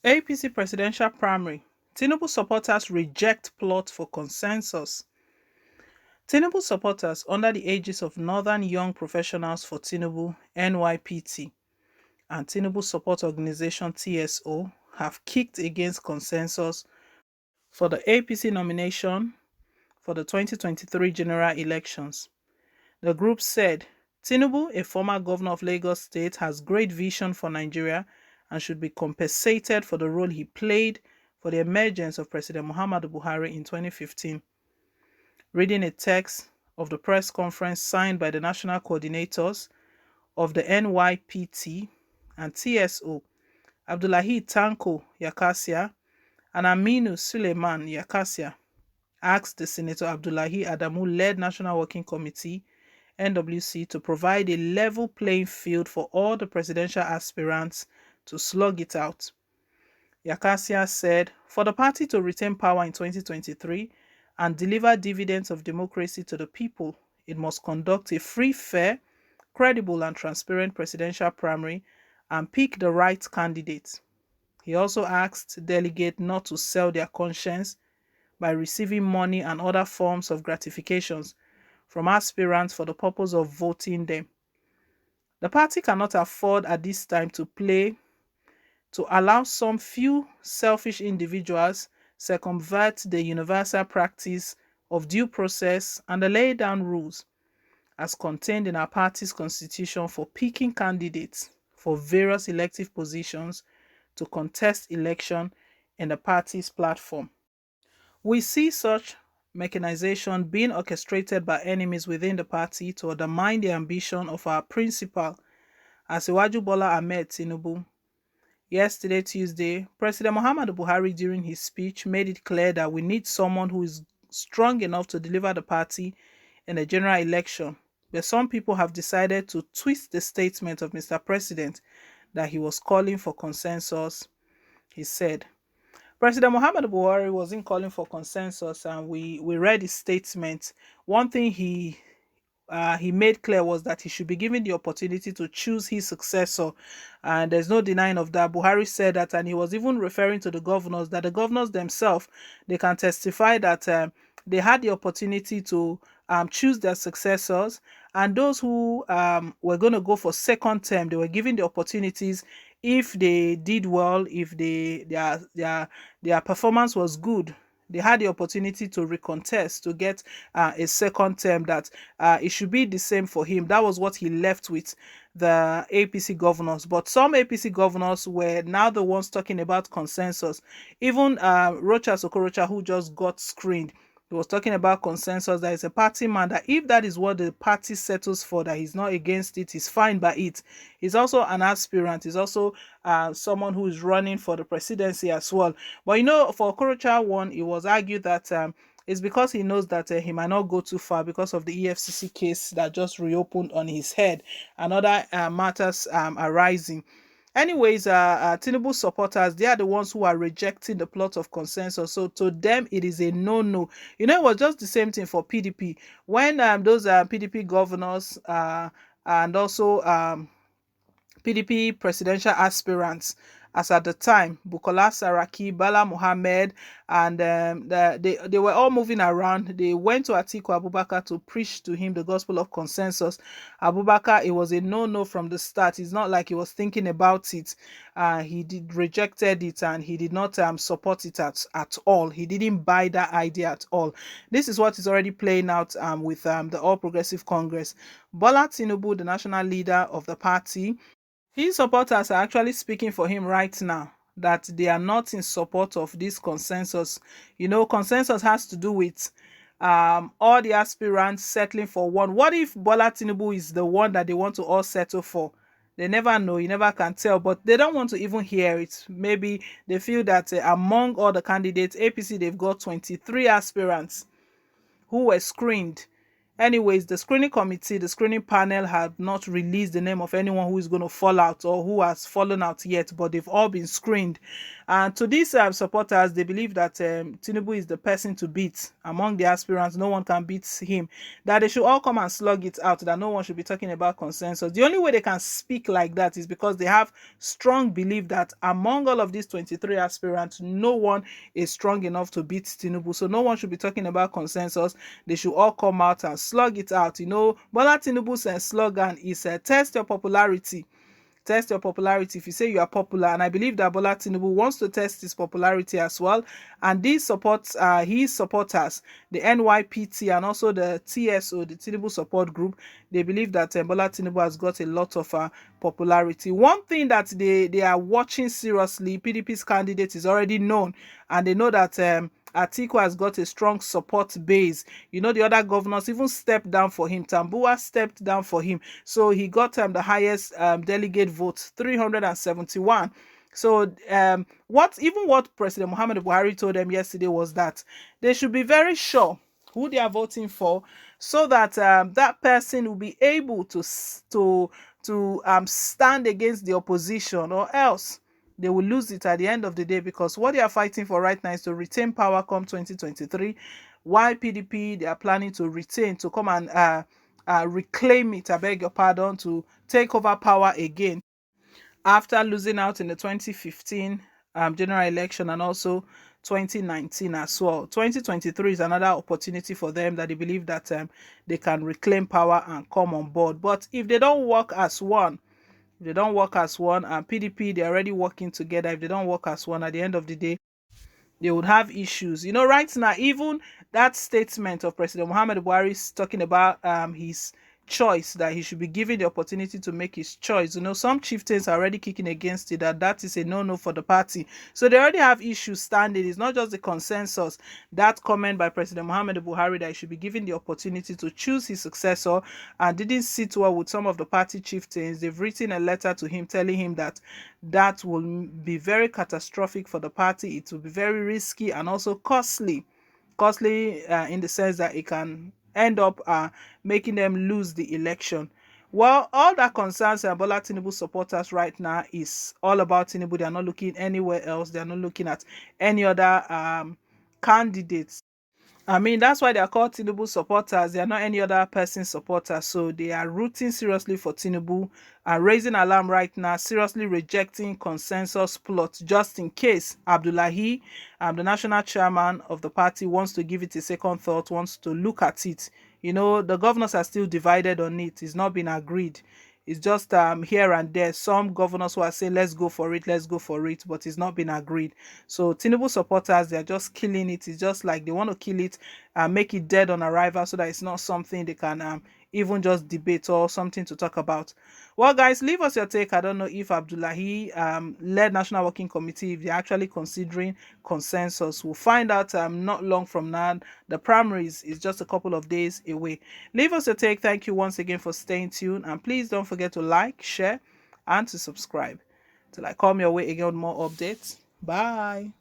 APC presidential primary. Tinubu supporters reject plot for consensus. Tinubu supporters under the aegis of Northern Young Professionals for Tinubu (NYPT) and Tinubu Support Organization (TSO) have kicked against consensus for the APC nomination for the 2023 general elections. The group said Tinubu, a former governor of Lagos State, has great vision for Nigeria and should be compensated for the role he played for the emergence of President Muhammadu Buhari in 2015. Reading a text of the press conference signed by the national coordinators of the NYPT and TSO, Abdullahi Tanko Yakasia and Aminu Suleiman Yakasia, asked the Senator Abdullahi Adamu-led National Working Committee (NWC) to provide a level playing field for all the presidential aspirants to slug it out. Yakasia said, for the party to retain power in 2023 and deliver dividends of democracy to the people, it must conduct a free, fair, credible, and transparent presidential primary and pick the right candidate. He also asked delegates not to sell their conscience by receiving money and other forms of gratifications from aspirants for the purpose of voting them. The party cannot afford at this time to allow some few selfish individuals circumvent the universal practice of due process and the laid down rules as contained in our party's constitution for picking candidates for various elective positions to contest election in the party's platform. We see such mechanization being orchestrated by enemies within the party to undermine the ambition of our principal, Asiwaju Bola Ahmed Tinubu. Yesterday, Tuesday, President Muhammadu Buhari, during his speech, made it clear that we need someone who is strong enough to deliver the party in a general election. But some people have decided to twist the statement of Mr. President that he was calling for consensus. He said, President Muhammadu Buhari wasn't calling for consensus, and we read his statement. One thing he made clear was that he should be given the opportunity to choose his successor, and there's no denying of that. Buhari said that, and he was even referring to the governors, that the governors themselves, they can testify that they had the opportunity to choose their successors, and those who were going to go for second term, they were given the opportunities. If they did well, if their performance was good, they had the opportunity to recontest to get a second term, that it should be the same for him. That was what he left with the APC governors. But some APC governors were now the ones talking about consensus. Even Rocha Sokorocha, who just got screened, he was talking about consensus, that is a party man, that if that is what the party settles for, that he's not against it, he's fine by it. He's also an aspirant. He's also someone who is running for the presidency as well. But for Okorocha one, it was argued that it's because he knows that he might not go too far because of the EFCC case that just reopened on his head and other matters arising. Anyways, Tinubu supporters, they are the ones who are rejecting the plot of consensus. So to them, it is a no-no. It was just the same thing for PDP. When those PDP governors and also PDP presidential aspirants, as at the time, Bukola Saraki, Bala Mohammed, and they were all moving around. They went to Atiku Abubakar to preach to him the gospel of consensus. Abubakar, it was a no-no from the start. It's not like he was thinking about it. He rejected it, and he did not support it at all. He didn't buy that idea at all. This is what is already playing out with the All Progressive Congress. Bola Tinubu, the national leader of the party, his supporters are actually speaking for him right now, that they are not in support of this consensus. Consensus has to do with all the aspirants settling for one. What if Bola Tinubu is the one that they want to all settle for? They never know. You never can tell. But they don't want to even hear it. Maybe they feel that among all the candidates, APC, they've got 23 aspirants who were screened. Anyways, the screening committee, the screening panel, have not released the name of anyone who is going to fall out or who has fallen out yet, but they've all been screened. And to these supporters, they believe that Tinubu is the person to beat among the aspirants. No one can beat him. That they should all come and slug it out. That no one should be talking about consensus. The only way they can speak like that is because they have strong belief that among all of these 23 aspirants, no one is strong enough to beat Tinubu. So no one should be talking about consensus. They should all come out and slug it out. Bola Tinubu's slogan is test your popularity. Test your popularity. If you say you are popular, and I believe that Bola Tinubu wants to test his popularity as well, and these supports his supporters, the NYPT and also the TSO, the Tinubu support group, they believe that Bola Tinubu has got a lot of popularity. One thing that they are watching seriously, PDP's candidate is already known, and they know that Atiku has got a strong support base. The other governors even stepped down for him. Tambuwal stepped down for him. So he got the highest delegate votes, 371. So what President Muhammadu Buhari told them yesterday was that they should be very sure who they are voting for, so that that person will be able to stand against the opposition, or else they will lose it at the end of the day, because what they are fighting for right now is to retain power come 2023, while PDP, they are planning to retain, to come and reclaim it, I beg your pardon, to take over power again after losing out in the 2015 general election and also 2019 as well. 2023 is another opportunity for them, that they believe that they can reclaim power and come on board. But if they don't work as one, and PDP, they're already working together. If they don't work as one, at the end of the day, they would have issues. Right now, even that statement of President Muhammadu Buhari talking about his choice, that he should be given the opportunity to make his choice. Some chieftains are already kicking against it, that is a no-no for the party. So they already have issues standing. It's not just the consensus. That comment by President Muhammadu Buhari that he should be given the opportunity to choose his successor, and didn't sit well with some of the party chieftains. They've written a letter to him telling him that that will be very catastrophic for the party. It will be very risky and also costly in the sense that it can end up making them lose the election. Well, all that concerns Bola Tinubu supporters right now is all about Tinubu. They are not looking anywhere else. They are not looking at any other candidates. That's why they are called Tinubu supporters. They are not any other person's supporters. So they are rooting seriously for Tinubu and raising alarm right now, seriously rejecting consensus plot, just in case Abdullahi, the national chairman of the party, wants to give it a second thought, wants to look at it. The governors are still divided on it. It's not been agreed. It's just here and there. Some governors who are saying, let's go for it, but it's not been agreed. So Tinubu supporters, they're just killing it. It's just like they want to kill it and make it dead on arrival, so that it's not something they can even just debate or something to talk about. Well, guys, leave us your take. I don't know if Abdullahi led National Working Committee, if they're actually considering consensus. We'll find out not long from now. The primaries is just a couple of days away. Leave us your take. Thank you once again for staying tuned, and please don't forget to like, share, and to subscribe. Till I come your way again with more updates. Bye.